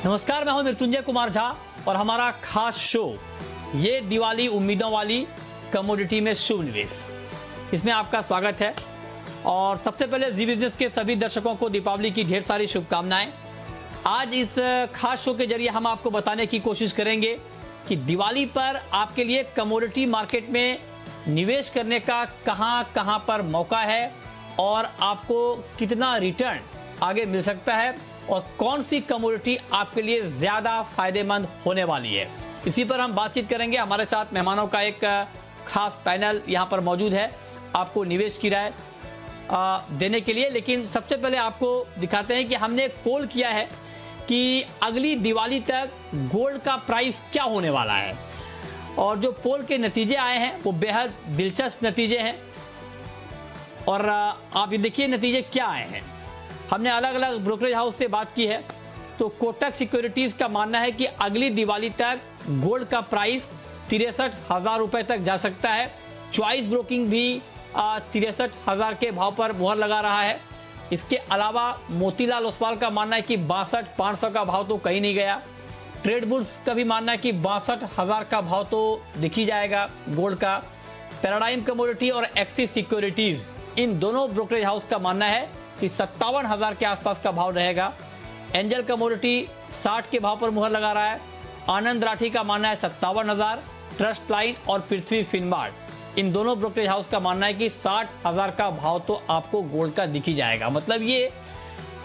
नमस्कार, मैं हूं मृत्युंजय कुमार झा और हमारा खास शो ये दिवाली उम्मीदों वाली कमोडिटी में शुभ निवेश, इसमें आपका स्वागत है। और सबसे पहले जी बिजनेस के सभी दर्शकों को दीपावली की ढेर सारी शुभकामनाएं। आज इस खास शो के जरिए हम आपको बताने की कोशिश करेंगे कि दिवाली पर आपके लिए कमोडिटी मार्केट में निवेश करने का कहां पर मौका है और आपको कितना रिटर्न आगे मिल सकता है और कौन सी कमोडिटी आपके लिए ज्यादा फायदेमंद होने वाली है, इसी पर हम बातचीत करेंगे। हमारे साथ मेहमानों का एक खास पैनल यहां पर मौजूद है आपको निवेश की राय देने के लिए। लेकिन सबसे पहले आपको दिखाते हैं कि हमने एक पोल किया है कि अगली दिवाली तक गोल्ड का प्राइस क्या होने वाला है, और जो पोल के नतीजे आए हैं वो बेहद दिलचस्प नतीजे हैं। और आप ये देखिए नतीजे क्या आए हैं। हमने अलग अलग ब्रोकरेज हाउस से बात की है, तो कोटक सिक्योरिटीज का मानना है कि अगली दिवाली तक गोल्ड का प्राइस 63,000 रुपए तक जा सकता है। चॉइस ब्रोकिंग भी 63,000 के भाव पर मुहर लगा रहा है। इसके अलावा मोतीलाल ओसवाल का मानना है कि 62,500 का भाव तो कहीं नहीं गया। ट्रेड बुल्स का भी मानना है कि 62,000 का भाव तो दिख ही जाएगा गोल्ड का। पैराडाइम कमोडिटी और एक्सिस सिक्योरिटीज, इन दोनों ब्रोकरेज हाउस का मानना है कि 57,000 के आसपास का भाव रहेगा। एंजल कमोडिटी 60 के भाव पर मुहर लगा रहा है। आनंद राठी का मानना है 57,000। ट्रस्ट लाइन और पृथ्वी फिनमार्ट, इन दोनों ब्रोकरेज हाउस का मानना है कि 60,000 का भाव तो आपको गोल्ड का दिख ही जाएगा। मतलब ये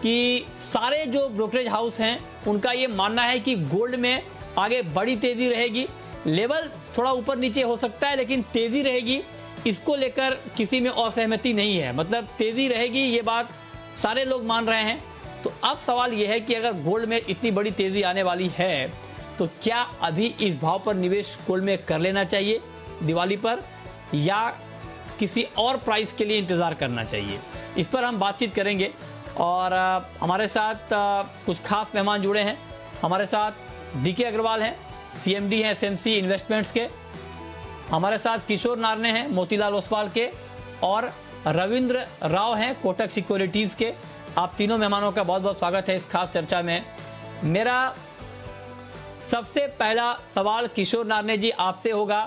कि सारे जो ब्रोकरेज हाउस हैं उनका ये मानना है कि गोल्ड में आगे बड़ी तेजी रहेगी। लेवल थोड़ा ऊपर नीचे हो सकता है लेकिन तेजी रहेगी, इसको लेकर किसी में असहमति नहीं है। मतलब तेजी रहेगी, ये बात सारे लोग मान रहे हैं। तो अब सवाल यह है कि अगर गोल्ड में इतनी बड़ी तेजी आने वाली है तो क्या अभी इस भाव पर निवेश गोल्ड में कर लेना चाहिए दिवाली पर, या किसी और प्राइस के लिए इंतजार करना चाहिए, इस पर हम बातचीत करेंगे। और हमारे साथ कुछ खास मेहमान जुड़े हैं। हमारे साथ डीके अग्रवाल हैं, सीएमडी हैं एसएमसी इन्वेस्टमेंट्स के। हमारे साथ किशोर नारने हैं मोतीलाल ओसवाल के, और रविंद्र राव हैं कोटक सिक्योरिटीज के। आप तीनों मेहमानों का बहुत बहुत स्वागत है इस खास चर्चा में। मेरा सबसे पहला सवाल किशोर नारने जी आपसे होगा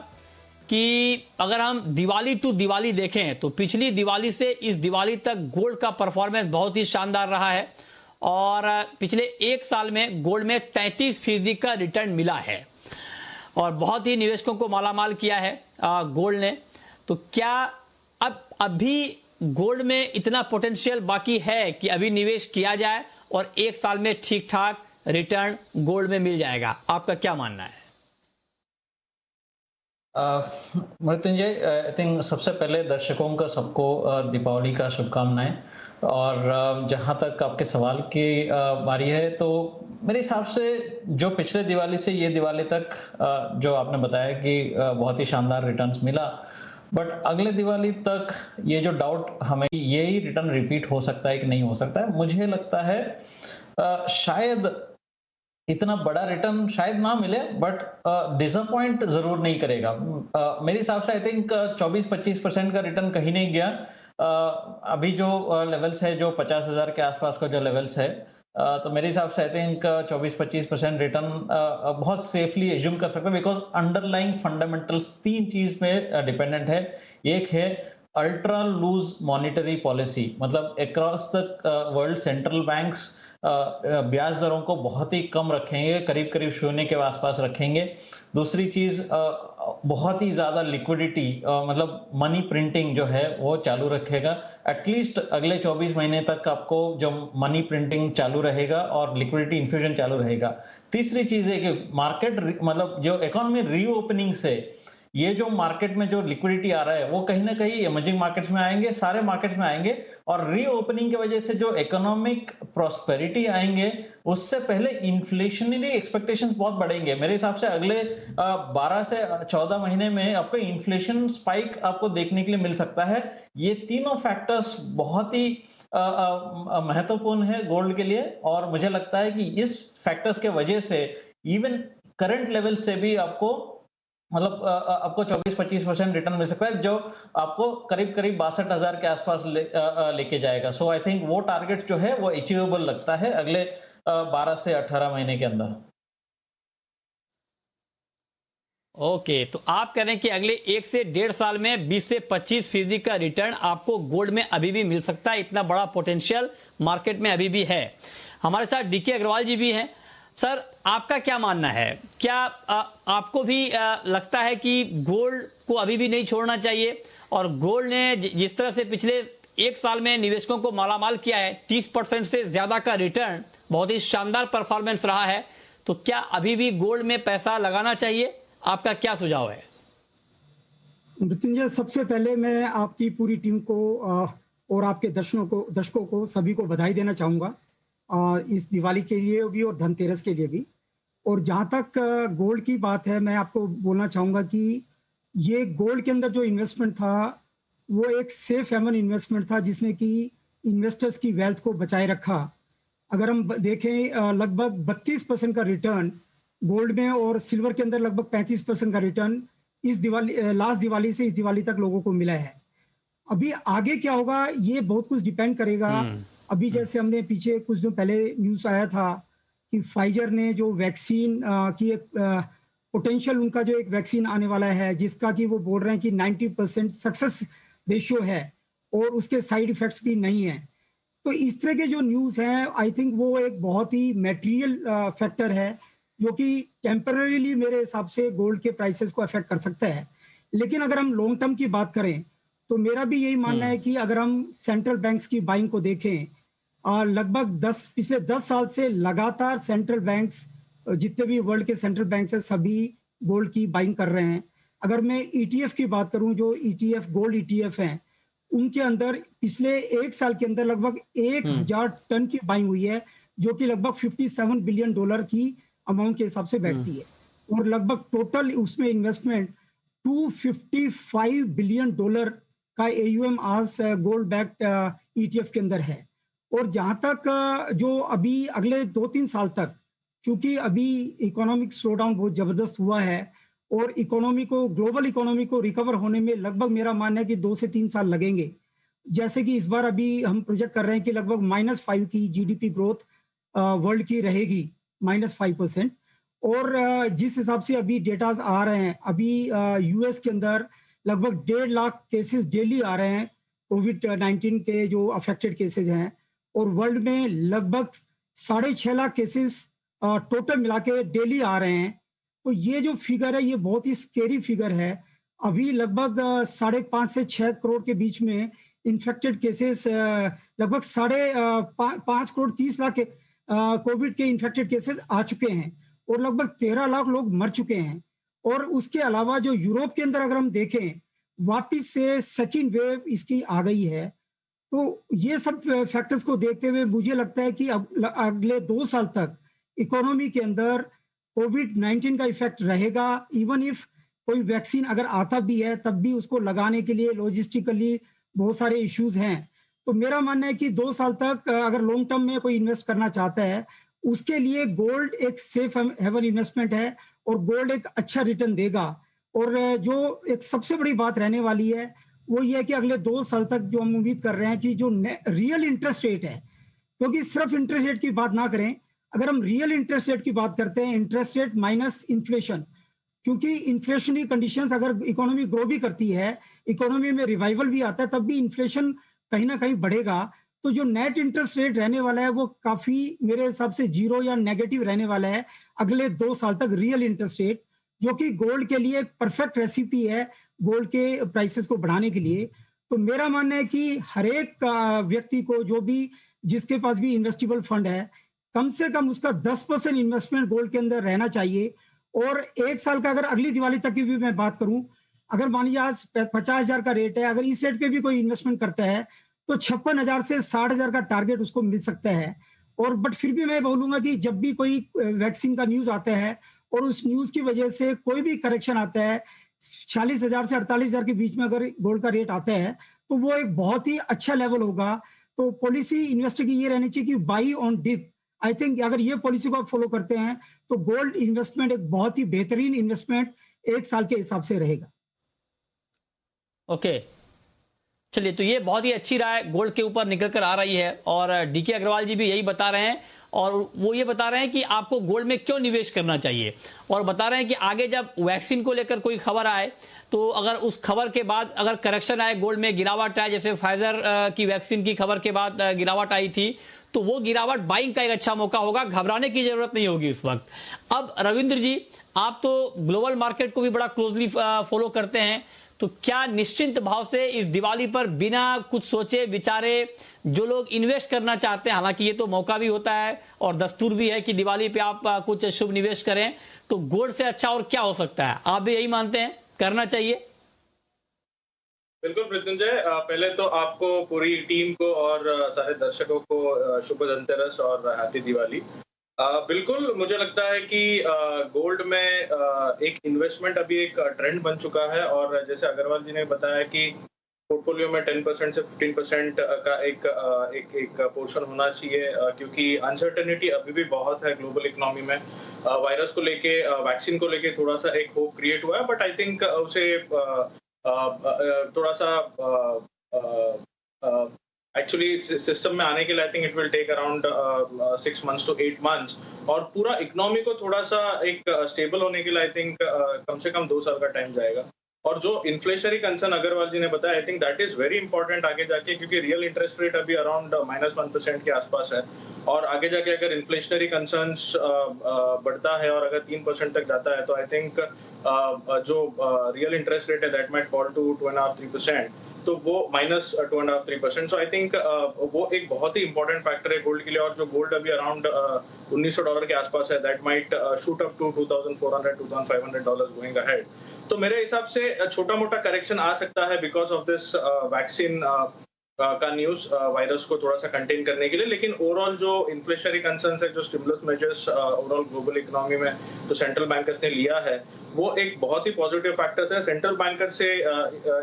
कि अगर हम दिवाली टू दिवाली देखें तो पिछली दिवाली से इस दिवाली तक गोल्ड का परफॉर्मेंस बहुत ही शानदार रहा है और पिछले एक साल में गोल्ड में 33% का रिटर्न मिला है और बहुत ही निवेशकों को मालामाल किया है गोल्ड ने। तो क्या अब अभी गोल्ड में इतना पोटेंशियल बाकी है कि अभी निवेश किया जाए और एक साल में ठीक ठाक रिटर्न गोल्ड में मिल जाएगा? आपका क्या मानना है? मृत्युंजय, आई थिंक सबसे पहले दर्शकों का सबको दीपावली का शुभकामनाएं। और जहां तक आपके सवाल की बारी है, तो मेरे हिसाब से जो पिछले दिवाली से ये दिवाली तक जो आपने बताया कि बहुत ही शानदार रिटर्न्स मिला, बट अगले दिवाली तक ये जो डाउट हमें ये ही रिटर्न रिपीट हो सकता है कि नहीं हो सकता है, मुझे लगता है शायद इतना बड़ा रिटर्न शायद ना मिले, बट डिसअपॉइंट जरूर नहीं करेगा। मेरे हिसाब से आई थिंक 24-25% का रिटर्न कहीं नहीं गया। अभी जो लेवल्स है, जो 50,000 के आसपास का जो लेवल्स है, तो मेरे हिसाब से आई थिंक 24-25% रिटर्न बहुत सेफली एज्यूम कर सकते हैं, बिकॉज अंडरलाइंग फंडामेंटल्स 3 चीज पे डिपेंडेंट है। एक है अल्ट्रा लूज मॉनिटरी पॉलिसी, मतलब across the world central banks ब्याज दरों को बहुत ही कम रखेंगे, करीब करीब शून्य के आसपास रखेंगे। दूसरी चीज बहुत ही ज्यादा लिक्विडिटी, मतलब मनी प्रिंटिंग जो है वो चालू रखेगा। एटलीस्ट अगले 24 महीने तक आपको जो मनी प्रिंटिंग चालू रहेगा और लिक्विडिटी इन्फ्यूजन चालू रहेगा। तीसरी चीज है कि मार्केट, मतलब जो इकोनॉमी रीओपनिंग से ये जो मार्केट में जो लिक्विडिटी आ रहा है वो कहीं ना कहीं इमर्जिंग मार्केट्स में आएंगे, सारे मार्केट्स में आएंगे, और रीओपनिंग की वजह से जो इकोनॉमिक प्रॉस्पेरिटी आएंगे उससे पहले इन्फ्लेशनरी एक्सपेक्टेशंस बहुत बढ़ेंगे। मेरे हिसाब से अगले 12 से 14 महीने में आपको इन्फ्लेशन स्पाइक आपको देखने के लिए मिल सकता है। ये तीनों फैक्टर्स बहुत ही महत्वपूर्ण है गोल्ड के लिए, और मुझे लगता है कि इस फैक्टर्स के वजह से इवन करंट लेवल से भी आपको मतलब आपको 24-25% रिटर्न मिल सकता है, जो आपको करीब-करीब 62,000 के आसपास लेके जाएगा। सो आई थिंक वो टारगेट जो है वो अचीवेबल लगता है अगले 12 से 18 महीने के अंदर। ओके, तो आप कह रहे हैं कि अगले 1 से 1.5 साल में 20 से 25% का रिटर्न आपको गोल्ड में अभी भी मिल सकता है। इतना बड़ा पोटेंशियल मार्केट में अभी भी है। हमारे साथ डीके अग्रवाल जी भी हैं। सर, आपका क्या मानना है? क्या आपको भी लगता है कि गोल्ड को अभी भी नहीं छोड़ना चाहिए? और गोल्ड ने जिस तरह से पिछले 1 साल में निवेशकों को मालामाल किया है, 30% से ज्यादा का रिटर्न, बहुत ही शानदार परफॉर्मेंस रहा है, तो क्या अभी भी गोल्ड में पैसा लगाना चाहिए? आपका क्या सुझाव है? मृत्युंजय, सबसे पहले मैं आपकी पूरी टीम को और आपके दर्शकों को सभी को बधाई देना चाहूँगा इस दिवाली के लिए भी और धनतेरस के लिए भी। और जहाँ तक गोल्ड की बात है, मैं आपको बोलना चाहूँगा कि ये गोल्ड के अंदर जो इन्वेस्टमेंट था, वो एक सेफ हेवन इन्वेस्टमेंट था, जिसने कि इन्वेस्टर्स की वेल्थ को बचाए रखा। अगर हम देखें, लगभग 32% का रिटर्न गोल्ड में और सिल्वर के अंदर लगभग 35% का रिटर्न इस लास्ट दिवाली से इस दिवाली तक लोगों को मिला है। अभी आगे क्या होगा, ये बहुत कुछ डिपेंड करेगा। अभी जैसे हमने पीछे कुछ दिन पहले न्यूज़ आया था कि फाइजर ने जो वैक्सीन की एक पोटेंशियल, उनका जो एक वैक्सीन आने वाला है, जिसका कि वो बोल रहे हैं कि 90% सक्सेस रेशियो है और उसके साइड इफेक्ट्स भी नहीं है। तो इस तरह के जो न्यूज़ हैं, आई थिंक वो एक बहुत ही मटेरियल फैक्टर है, जो कि टेम्पररीली मेरे हिसाब से गोल्ड के प्राइसेस को अफेक्ट कर सकता है। लेकिन अगर हम लॉन्ग टर्म की बात करें, तो मेरा भी यही मानना है कि अगर हम सेंट्रल बैंक्स की बाइंग को देखें, लगभग पिछले 10 साल से लगातार सेंट्रल बैंक्स, जितने भी वर्ल्ड के सेंट्रल बैंक्स हैं, सभी गोल्ड की बाइंग कर रहे हैं। अगर मैं ईटीएफ की बात करूं, जो ईटीएफ गोल्ड ईटीएफ हैं, उनके अंदर पिछले 1 साल के अंदर लगभग 1000 टन की बाइंग हुई है, जो कि लगभग $57 बिलियन की अमाउंट के हिसाब से बैठती है। और लगभग टोटल उसमें इन्वेस्टमेंट $255 बिलियन का एयूएम आज गोल्ड बैक्ड ईटीएफ के अंदर है। और जहां तक जो अभी अगले 2-3 साल तक, क्योंकि अभी इकोनॉमिक स्लोडाउन बहुत जबरदस्त हुआ है और ग्लोबल इकोनॉमी को रिकवर होने में लगभग मेरा मानना है कि 2 से 3 साल लगेंगे। जैसे कि इस बार अभी हम प्रोजेक्ट कर रहे हैं कि लगभग -5 की जीडीपी ग्रोथ वर्ल्ड की रहेगी, -5%। और जिस हिसाब से अभी डेटा आ रहे हैं, अभी यूएस के अंदर लगभग 1.5 लाख केसेस डेली आ रहे हैं, कोविड-19 के जो अफेक्टेड केसेस हैं, और वर्ल्ड में लगभग 6.5 लाख केसेस टोटल मिला के डेली आ रहे हैं। तो ये जो फिगर है, ये बहुत ही स्केरी फिगर है। अभी लगभग 5.5 से 6 करोड़ के बीच में इन्फेक्टेड केसेस, लगभग 5 करोड़ 30 लाख कोविड के इन्फेक्टेड केसेस आ चुके हैं और लगभग 13 लाख लोग मर चुके हैं। और उसके अलावा जो यूरोप के अंदर अगर हम देखें, वापिस से सेकेंड वेव इसकी आ गई है। तो ये सब फैक्टर्स को देखते हुए मुझे लगता है कि अगले 2 साल तक इकोनॉमी के अंदर कोविड-19 का इफेक्ट रहेगा। इवन इफ कोई वैक्सीन अगर आता भी है, तब भी उसको लगाने के लिए लॉजिस्टिकली बहुत सारे इश्यूज हैं। तो मेरा मानना है कि 2 साल तक अगर लॉन्ग टर्म में कोई इन्वेस्ट करना चाहता है, उसके लिए गोल्ड एक सेफ हेवन इन्वेस्टमेंट है और गोल्ड एक अच्छा रिटर्न देगा। और जो एक सबसे बड़ी बात रहने वाली है, वो ये है कि अगले 2 साल तक जो हम उम्मीद कर रहे हैं कि जो रियल इंटरेस्ट रेट है, क्योंकि सिर्फ इंटरेस्ट रेट की बात ना करें, अगर हम रियल इंटरेस्ट रेट की बात करते हैं, इंटरेस्ट रेट माइनस इन्फ्लेशन, क्योंकि इन्फ्लेशनरी कंडीशंस अगर इकोनॉमी ग्रो भी करती है, इकोनॉमी में रिवाइवल भी आता है, तब भी इन्फ्लेशन कहीं ना कहीं बढ़ेगा। तो जो नेट इंटरेस्ट रेट रहने वाला है, वो काफी मेरे हिसाब से जीरो या नेगेटिव रहने वाला है अगले 2 साल तक, रियल इंटरेस्ट रेट, जो कि गोल्ड के लिए एक परफेक्ट रेसिपी है गोल्ड के प्राइसेस को बढ़ाने के लिए। तो मेरा मानना है कि हर एक व्यक्ति को, जो भी जिसके पास भी इन्वेस्टेबल फंड है, कम से कम उसका 10% इन्वेस्टमेंट गोल्ड के अंदर रहना चाहिए। और 1 साल का अगर अगली दिवाली तक की भी मैं बात करूं, अगर मान लीजिए आज 50,000 का रेट है, अगर इस रेट पे भी कोई इन्वेस्टमेंट करता है तो 56,000 से 60,000 का टारगेट उसको मिल सकता है। और बट फिर भी मैं बोलूंगा कि जब भी कोई वैक्सीन का न्यूज आता है और उस न्यूज की वजह से कोई भी करेक्शन आता है, 46,000 से 48,000 के बीच में अगर गोल्ड का रेट आता है, तो वो एक बहुत ही अच्छा लेवल होगा। तो पॉलिसी इन्वेस्टर की ये रहनी चाहिए कि buy on dip. I think अगर ये पॉलिसी को आप फॉलो करते हैं, तो गोल्ड इन्वेस्टमेंट एक बहुत ही बेहतरीन इन्वेस्टमेंट 1 साल के हिसाब से रहेगा। ओके, चलिए, तो ये बहुत ही अच्छी राय गोल्ड के ऊपर निकल कर आ रही है और डीके अग्रवाल जी भी यही बता रहे हैं और वो ये बता रहे हैं कि आपको गोल्ड में क्यों निवेश करना चाहिए और बता रहे हैं कि आगे जब वैक्सीन को लेकर कोई खबर आए तो अगर उस खबर के बाद अगर करेक्शन आए, गोल्ड में गिरावट आए, जैसे फाइजर की वैक्सीन की खबर के बाद गिरावट आई थी, तो वो गिरावट बाइंग का एक अच्छा मौका होगा, घबराने की जरूरत नहीं होगी उस वक्त। अब रविंद्र जी, आप तो ग्लोबल मार्केट को भी बड़ा क्लोजली फॉलो करते हैं, तो क्या निश्चिंत भाव से इस दिवाली पर बिना कुछ सोचे विचारे जो लोग इन्वेस्ट करना चाहते हैं, हालांकि ये तो मौका भी होता है और दस्तूर भी है कि दिवाली पे आप कुछ शुभ निवेश करें, तो गोल्ड से अच्छा और क्या हो सकता है? आप भी यही मानते हैं करना चाहिए? बिल्कुल मृत्युंजय, पहले तो आपको पूरी टीम को और सारे दर्शकों को शुभ धनतेरस और हैप्पी दिवाली। बिल्कुल, मुझे लगता है कि गोल्ड में एक इन्वेस्टमेंट अभी एक ट्रेंड बन चुका है और जैसे अग्रवाल जी ने बताया कि पोर्टफोलियो में 10% से 15% का एक पोर्शन होना चाहिए, क्योंकि अनसर्टेनिटी अभी भी बहुत है ग्लोबल इकोनॉमी में। वायरस को लेके, वैक्सीन को लेके थोड़ा सा एक होप क्रिएट हुआ है, बट आई थिंक उसे थोड़ा सा एक्चुअली सिस्टम में आने के लिए I think it will take around 6 months to 8 months और पूरा इकोनॉमी को थोड़ा सा एक स्टेबल होने के लिए आई थिंक कम से कम 2 साल का टाइम जाएगा। और जो इन्फ्लेशनरी कंसर्न अग्रवाल जी ने बताया, I think that is very important आगे जाके, क्योंकि रियल इंटरेस्ट रेट अभी अराउंड -1% के आसपास है और आगे जाके अगर इन्फ्लेशनरी कंसर्न्स बढ़ता है और अगर 3% तक जाता है तो आई थिंक जो रियल इंटरेस्ट रेट है दैट माइट फॉल टू 2.5-3%, तो वो -2.5-3%। सो आई थिंक वो एक बहुत ही इंपॉर्टेंट फैक्टर है गोल्ड के लिए। और जो गोल्ड अभी अराउंड $1900 के आसपास है, that might shoot up to $2400-2500 going ahead. तो मेरे हिसाब से छोटा मोटा करेक्शन आ सकता है बिकॉज ऑफ दिस वैक्सीन का न्यूज, वायरस को थोड़ा सा कंटेन करने के लिए। लेकिन ओवरऑल जो इन्फ्लेशनरी कंसर्न्स है, जो stimulus measures overall global economy में जो सेंट्रल बैंकर्स ने लिया है, वो एक बहुत ही पॉजिटिव फैक्टर्स है। सेंट्रल बैंकर से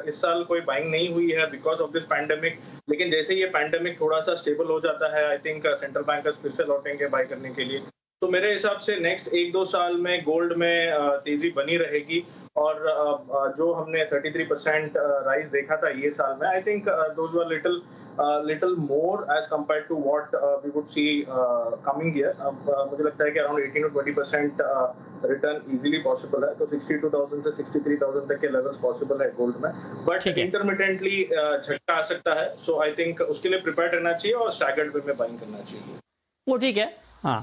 इस साल कोई बाइंग नहीं हुई है बिकॉज ऑफ दिस पैंडेमिक, लेकिन जैसे ये पैंडेमिक थोड़ा सा स्टेबल हो जाता है, आई थिंक सेंट्रल बैंकर्स फिर से लौटेंगे बाई करने के लिए। तो मेरे हिसाब से नेक्स्ट 1-2 साल में गोल्ड में तेजी बनी रहेगी और जो हमने 33% राइज देखा था ये साल में, I think those were little more edge compared to what we would see coming year. मुझे लगता है कि अराउंड 18-20% रिटर्न इजीली पॉसिबल है, तो 62,000 से 63,000 तक के लेवल्स पॉसिबल है गोल्ड में, बट इंटरमिटेंटली झटका आ सकता है। सो आई थिंक उसके लिए प्रिपेयर्ड रहना चाहिए और स्टैगर्ड वे में बाइंग करना चाहिए। वो ठीक है, हाँ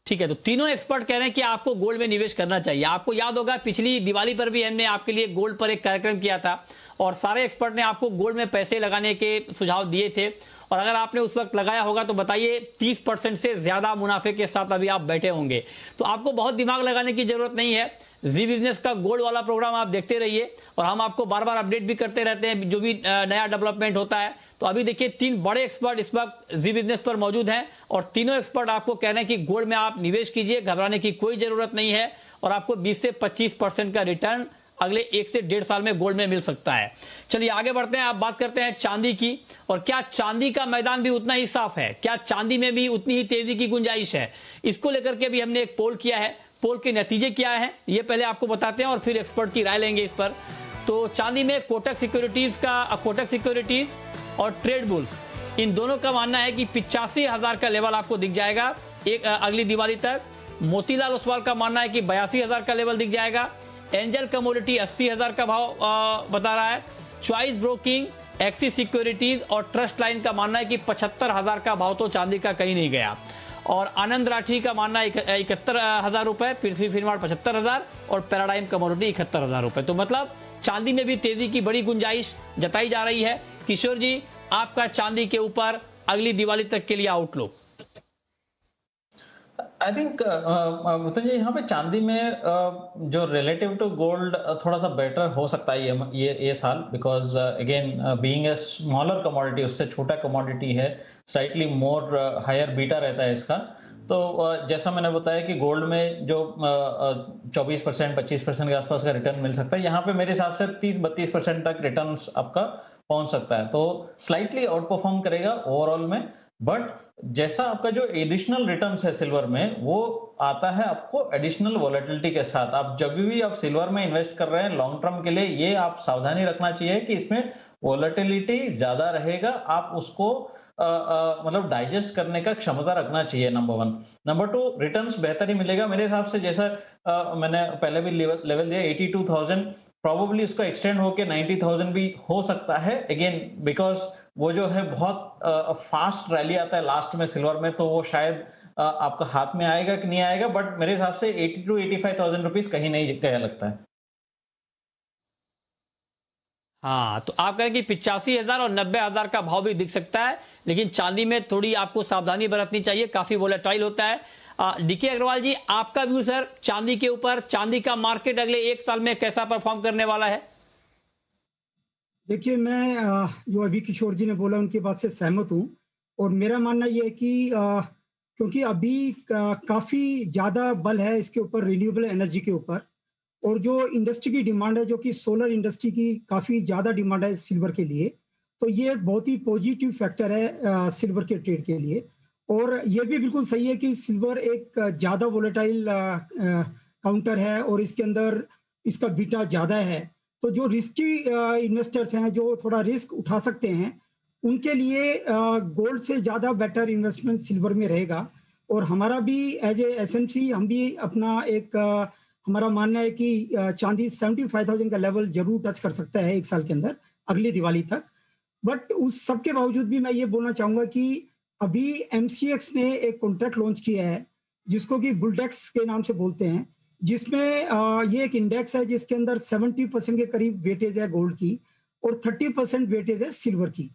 ठीक है। तो तीनों एक्सपर्ट कह रहे हैं कि आपको गोल्ड में निवेश करना चाहिए। आपको याद होगा पिछली दिवाली पर भी हमने आपके लिए गोल्ड पर एक कार्यक्रम किया था और सारे एक्सपर्ट ने आपको गोल्ड में पैसे लगाने के सुझाव दिए थे और अगर आपने उस वक्त लगाया होगा तो बताइए 30% से ज्यादा मुनाफे के साथ अभी आप बैठे होंगे। तो आपको बहुत दिमाग लगाने की जरूरत नहीं है। जी बिजनेस का गोल्ड वाला प्रोग्राम आप देखते रहिए और हम आपको बार बार अपडेट भी करते रहते हैं जो भी नया डेवलपमेंट होता है। तो अभी देखिए 3 बड़े एक्सपर्ट इस वक्त जी बिजनेस पर मौजूद हैं और तीनों एक्सपर्ट आपको कह रहे हैं कि गोल्ड में आप निवेश कीजिए, घबराने की कोई जरूरत नहीं है और आपको 20 से 25% का रिटर्न अगले 1 से 1.5 साल में गोल्ड में मिल सकता है। चलिए आगे बढ़ते हैं, आप बात करते हैं चांदी की। और क्या चांदी का मैदान भी उतना ही साफ है? क्या चांदी में भी उतनी ही तेजी की गुंजाइश है? इसको लेकर के भी हमने एक पोल किया है। पोल के नतीजे क्या है ये पहले आपको बताते हैं और फिर एक्सपर्ट की राय लेंगे इस पर। तो चांदी में कोटक सिक्योरिटीज और ट्रेड बुल्स, इन दोनों का मानना है कि 85,000 का लेवल आपको दिख जाएगा एक अगली दिवाली तक। मोतीलाल ओसवाल का मानना है कि 82,000 का लेवल दिख जाएगा। एंजल कमोडिटी 80,000 का भाव बता रहा है। चॉइस ब्रोकिंग, एक्सिस सिक्योरिटीज और ट्रस्ट लाइन का मानना है कि 75,000 का भाव तो चांदी का कहीं नहीं गया। और आनंद राठी का मानना है 71,000 रुपए, पृथ्वी फिनमार्ट 75,000 और पैराडाइम कमोडिटी 71,000 रुपए। तो मतलब चांदी में भी तेजी की बड़ी गुंजाइश जताई जा रही है। किशोर जी, आपका चांदी के ऊपर अगली दिवाली तक के लिए आउटलुक? आई थिंक मुतंजय, यहाँ पे चांदी में जो रिलेटिव टू गोल्ड थोड़ा सा बेटर हो सकता है ये साल, because again being a smaller commodity, उससे छोटा कमोडिटी है, स्लाइटली मोर हायर बीटा रहता है इसका। तो जैसा मैंने बताया कि गोल्ड में जो 24% 25% के आसपास का रिटर्न मिल सकता है, यहाँ पे मेरे हिसाब से 30-32% तक रिटर्न आपका पहुंच सकता है, तो स्लाइटली आउट परफॉर्म करेगा ओवरऑल में। बट जैसा आपका जो एडिशनल रिटर्न्स है सिल्वर में, वो आता है आपको एडिशनल वोलेटिलिटी के साथ। आप जब भी आप सिल्वर में इन्वेस्ट कर रहे हैं लॉन्ग टर्म के लिए, ये आप सावधानी रखना चाहिए कि इसमें वोलेटिलिटी ज्यादा रहेगा, आप उसको मतलब डाइजेस्ट करने का क्षमता रखना चाहिए, number one. Number two, returns बेहतर ही मिलेगा मेरे हिसाब से। जैसा मैंने पहले भी लेवल दिया 82,000, प्रोबेबली उसको एक्सटेंड होके 90,000 भी हो सकता है, अगेन बिकॉज वो जो है बहुत फास्ट रैली आता है लास्ट में सिल्वर में, तो वो शायद आपका हाथ में आएगा कि नहीं आएगा, बट मेरे हिसाब से 80 to 85,000 रुपीज कहीं नहीं गया लगता है। हाँ, तो आप कह रहे हैं कि 85,000 और 90,000 का भाव भी दिख सकता है, लेकिन चांदी में थोड़ी आपको सावधानी बरतनी चाहिए, काफी वोलेटाइल होता है। डीके अग्रवाल जी, आपका व्यू सर चांदी के ऊपर, चांदी का मार्केट अगले एक साल में कैसा परफॉर्म करने वाला है? देखिए, मैं जो अभी किशोर जी ने बोला उनकी बात से सहमत हूँ। और मेरा मानना ये है कि क्योंकि अभी काफ़ी ज़्यादा बल है इसके ऊपर, रिन्यूएबल एनर्जी के ऊपर, और जो इंडस्ट्री की डिमांड है, जो कि सोलर इंडस्ट्री की काफ़ी ज़्यादा डिमांड है सिल्वर के लिए, तो ये बहुत ही पॉजिटिव फैक्टर है सिल्वर के ट्रेड के लिए। और ये भी बिल्कुल सही है कि सिल्वर एक ज़्यादा वोलेटाइल काउंटर है और इसके अंदर इसका बीटा ज़्यादा है। तो जो रिस्की इन्वेस्टर्स हैं, जो थोड़ा रिस्क उठा सकते हैं, उनके लिए गोल्ड से ज़्यादा बेटर इन्वेस्टमेंट सिल्वर में रहेगा। और हमारा भी एज ए एसएमसी, हम भी अपना एक हमारा मानना है कि चांदी 75,000 का लेवल जरूर टच कर सकता है एक साल के अंदर, अगली दिवाली तक। बट उस सब के बावजूद भी मैं ये बोलना चाहूँगा कि अभी एमसीएक्स ने एक कॉन्ट्रैक्ट लॉन्च किया है जिसको कि बुलडेक्स के नाम से बोलते हैं, जिसमें ये एक इंडेक्स है जिसके अंदर 70% के करीब वेटेज है गोल्ड की और 30% वेटेज है सिल्वर की।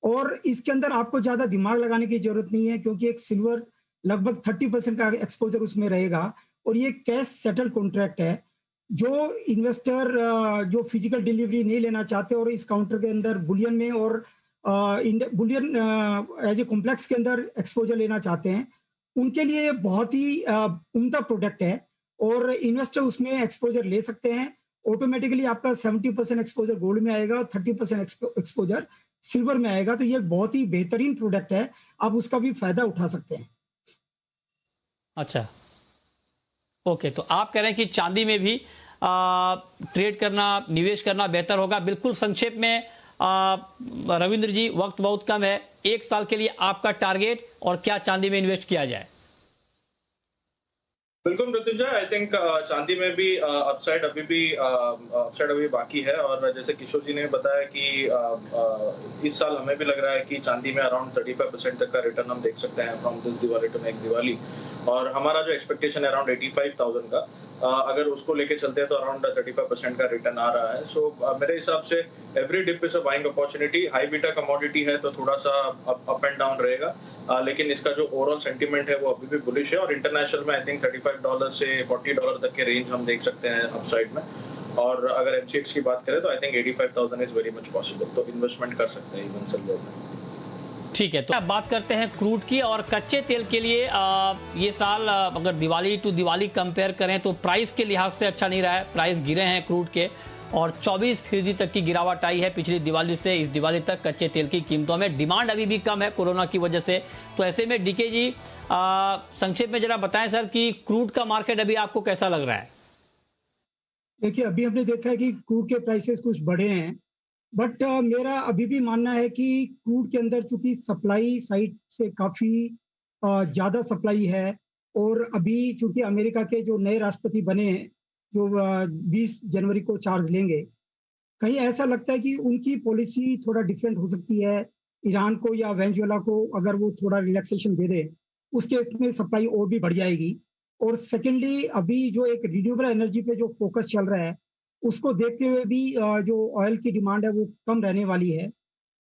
और इसके अंदर आपको ज़्यादा दिमाग लगाने की जरूरत नहीं है, क्योंकि एक सिल्वर लगभग 30% का एक्सपोजर उसमें रहेगा और ये कैश सेटल कॉन्ट्रैक्ट है। जो इन्वेस्टर जो फिजिकल डिलीवरी नहीं लेना चाहते और इस काउंटर के अंदर बुलियन में और बुलियन एज ए कॉम्प्लेक्स के अंदर एक्सपोजर लेना चाहते हैं, उनके लिए ये बहुत ही उम्दा प्रोडक्ट है और इन्वेस्टर उसमें एक्सपोजर ले सकते हैं। ऑटोमेटिकली आपका 70% एक्सपोजर गोल्ड में आएगा और 30% एक्सपोजर सिल्वर में आएगा। तो ये बहुत ही बेहतरीन प्रोडक्ट है, आप उसका भी फायदा उठा सकते हैं। अच्छा, ओके, तो आप कह रहे हैं कि चांदी में भी ट्रेड करना, निवेश करना बेहतर होगा। बिल्कुल संक्षेप में रविंद्र जी, वक्त बहुत कम है, एक साल के लिए आपका टारगेट और क्या चांदी में इन्वेस्ट किया जाए? बिल्कुल मृत्युंजय, आई थिंक चांदी में भी अपसाइड अभी बाकी है। और जैसे किशोर जी ने बताया कि इस साल हमें भी लग रहा है कि चांदी में अराउंड 35% तक का रिटर्न हम देख सकते हैं from this Diwali to next Diwali. और हमारा जो एक्सपेक्टेशन है अराउंड 85,000 का, अगर उसको लेके चलते हैं तो अराउंड 35% का रिटर्न आ रहा है। सो मेरे हिसाब से every dip is a buying opportunity. High beta commodity है तो थोड़ा सा अप एंड डाउन रहेगा, लेकिन इसका जो ओवरऑल सेंटीमेंट है वो अभी भी बुलिश है। और इंटरनेशनल में आई थिंक $35 से $40 तक के रेंज हम देख सकते हैं अपसाइड में। और अगर एमसीएक्स की बात करें तो I think 85,000 is very much possible, तो इन्वेस्टमेंट कर सकते हैं इवन सिल्वर में। ठीक है, तो अब बात करते हैं क्रूड की। और कच्चे तेल के लिए ये साल अगर दिवाली टू दिवाली कंपेयर करें तो प्राइस के लिहाज से अच्छा नहीं रहा है। प्राइस गिरे हैं क्रूड के और 24% तक की गिरावट आई है पिछली दिवाली से इस दिवाली तक कच्चे तेल की कीमतों में। डिमांड अभी भी कम है कोरोना की वजह से। तो ऐसे में डीके जी, संक्षेप में जरा बताएं सर कि क्रूड का मार्केट अभी आपको कैसा लग रहा है? देखिए, अभी हमने देखा है कि क्रूड के प्राइसेस कुछ बढ़े हैं, बट मेरा अभी भी मानना है कि क्रूड के अंदर चूंकि सप्लाई साइड से काफ़ी ज़्यादा सप्लाई है और अभी चूंकि अमेरिका के जो नए राष्ट्रपति बने हैं, जो 20 जनवरी को चार्ज लेंगे, कहीं ऐसा लगता है कि उनकी पॉलिसी थोड़ा डिफरेंट हो सकती है। ईरान को या वेनेजुएला को अगर वो थोड़ा रिलैक्सेशन दे दे, उस केस में सप्लाई और भी बढ़ जाएगी। और सेकेंडली, अभी जो एक रिन्यूएबल एनर्जी पे जो फोकस चल रहा है, उसको देखते हुए भी जो ऑयल की डिमांड है वो कम रहने वाली है।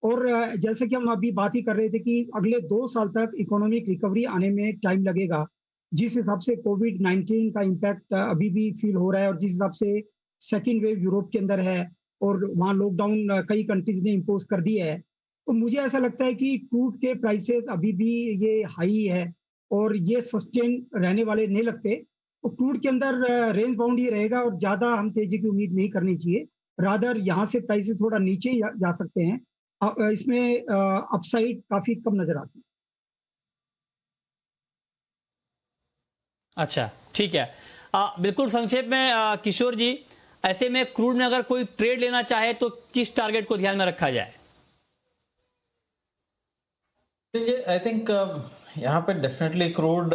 और जैसे कि हम अभी बात ही कर रहे थे कि अगले 2 साल तक इकोनॉमिक रिकवरी आने में टाइम लगेगा। जिस हिसाब से कोविड-19 का इम्पैक्ट अभी भी फील हो रहा है और जिस हिसाब से सेकेंड वेव यूरोप के अंदर है और वहाँ लॉकडाउन कई कंट्रीज ने इम्पोज कर दिया है, तो मुझे ऐसा लगता है कि क्रूड के प्राइसेस अभी भी ये हाई है और ये सस्टेन रहने वाले नहीं लगते। तो क्रूड के अंदर रेंज बाउंड ही रहेगा और ज़्यादा हम तेजी की उम्मीद नहीं करनी चाहिए। रादर यहाँ से प्राइसेस थोड़ा नीचे जा सकते हैं इसमें अपसाइड काफी कम नजर आती है। अच्छा, ठीक है। बिल्कुल संक्षेप में किशोर जी, ऐसे में क्रूड में अगर कोई ट्रेड लेना चाहे तो किस टारगेट को ध्यान में रखा जाए? आई थिंक यहाँ पे डेफिनेटली क्रूड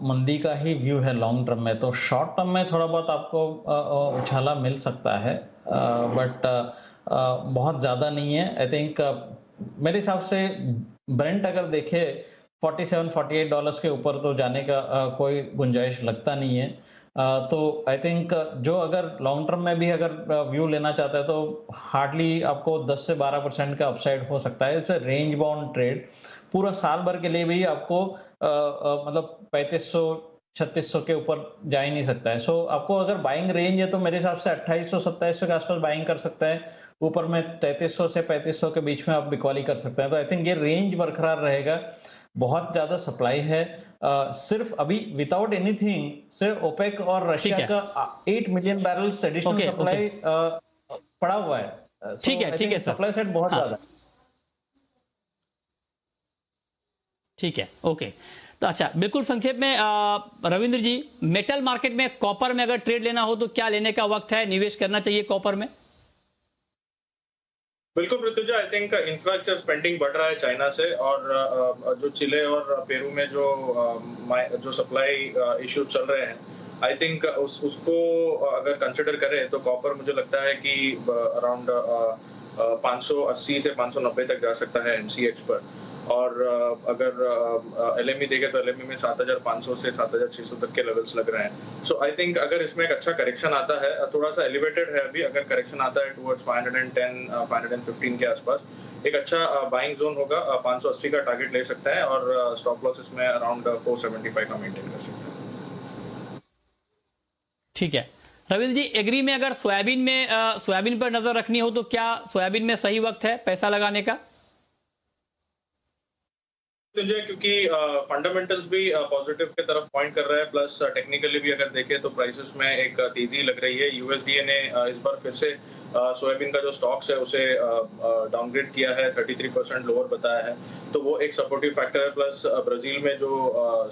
मंदी का ही व्यू है लॉन्ग टर्म में। तो शॉर्ट टर्म में थोड़ा बहुत आपको उछाला मिल सकता है, बट बहुत ज़्यादा नहीं है। आई थिंक मेरे हिसाब से ब्रेंट अगर देखे 47-48 डॉलर्स के ऊपर तो जाने का कोई गुंजाइश लगता नहीं है। तो आई थिंक जो अगर लॉन्ग टर्म में भी अगर व्यू लेना चाहता है तो हार्डली आपको 10 से 12% का अपसाइड हो सकता है। It's range bound trade. पूरा साल भर के लिए भी आपको मतलब 3500-3600 के ऊपर जा ही नहीं सकता है। सो आपको अगर बाइंग रेंज है तो मेरे हिसाब से 2800-2700 के आसपास बाइंग कर सकता है। ऊपर में 3300 से 3500 के बीच में आप बिकवाली कर सकते हैं। तो आई थिंक ये रेंज बरकरार रहेगा। बहुत ज्यादा सप्लाई है। सिर्फ अभी विदाउट एनीथिंग सिर्फ ओपेक और रशिया का 8 मिलियन बैरल्स एडिशनल सप्लाई पड़ा हुआ है। ठीक है सर, सप्लाई साइड बहुत ज्यादा है। ठीक है, ओके। तो अच्छा, बिल्कुल संक्षेप में रविंद्र जी, मेटल मार्केट में कॉपर में अगर ट्रेड लेना हो तो क्या लेने का वक्त है, निवेश करना चाहिए कॉपर में? बिल्कुल पृथ्वी, आई थिंक इंफ्रास्ट्रक्चर स्पेंडिंग बढ़ रहा है चाइना से, और जो चिले और पेरू में जो सप्लाई इश्यूज चल रहे हैं, आई थिंक उसको अगर कंसिडर करें तो कॉपर मुझे लगता है कि अराउंड 580 से 590 तक जा सकता है एमसीएक्स पर। और अगर एलएमई देखे तो एलएमई में 7500 से 7600 तक के लेवल्स लग रहे हैं। सो आई थिंक अगर इसमें एक अच्छा करेक्शन आता है, थोड़ा सा एलिवेटेड है अभी, अगर करेक्शन आता है टुवर्ड्स 510-515 के आसपास, एक अच्छा बाइंग जोन होगा। 580 का टारगेट ले सकता है और स्टॉप लॉस इसमें अराउंड 475 का मेंटेन कर सकता है। ठीक है रविंद्र जी, एग्री में अगर सोयाबीन पर नजर रखनी हो तो क्या सोयाबीन में सही वक्त है पैसा लगाने का? क्योंकि फंडामेंटल्स भी पॉजिटिव की तरफ पॉइंट कर रहा है, प्लस टेक्निकली भी अगर देखें तो प्राइसेस में एक तेजी लग रही है। यूएसडीए ने इस बार फिर से सोयाबीन का जो स्टॉक्स है उसे डाउनग्रेड किया है, 33% लोअर बताया है, तो वो एक सपोर्टिव फैक्टर है। प्लस ब्राजील में जो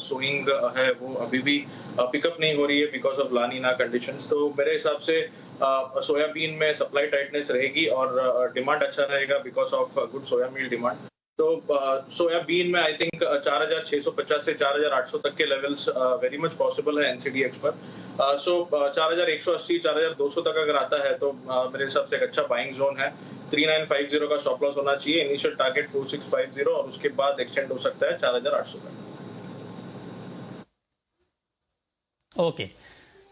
सोइंग है वो अभी भी पिकअप नहीं हो रही है because of La Nina conditions. तो मेरे हिसाब से सोयाबीन में सप्लाई टाइटनेस रहेगी और डिमांड अच्छा रहेगा because of good soya meal demand. तो सोयाबीन में आई थिंक 4650 से 4800 तक के लेवल्स वेरी मच पॉसिबल है एनसीडीएक्स पर। सो 4180 4200 तक अगर आता है तो मेरे हिसाब से एक अच्छा बाइंग जोन है। 3950 का स्टॉप लॉस होना चाहिए, इनिशियल टारगेट 4650 और उसके बाद एक्सटेंड हो सकता है 4800 तक। ओके,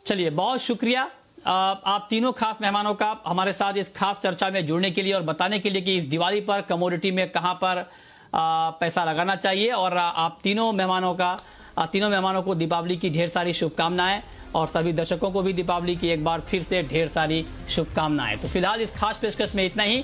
चलिए बहुत शुक्रिया आप तीनों खास मेहमानों का हमारे साथ इस खास चर्चा में जुड़ने के लिए और बताने के लिए कि इस दिवाली पर कमोडिटी में कहां पर पैसा लगाना चाहिए। और आप तीनों मेहमानों को दीपावली की ढेर सारी शुभकामनाएं और सभी दर्शकों को भी दीपावली की एक बार फिर से ढेर सारी शुभकामनाएं। तो फिलहाल इस खास पेशकश में इतना ही।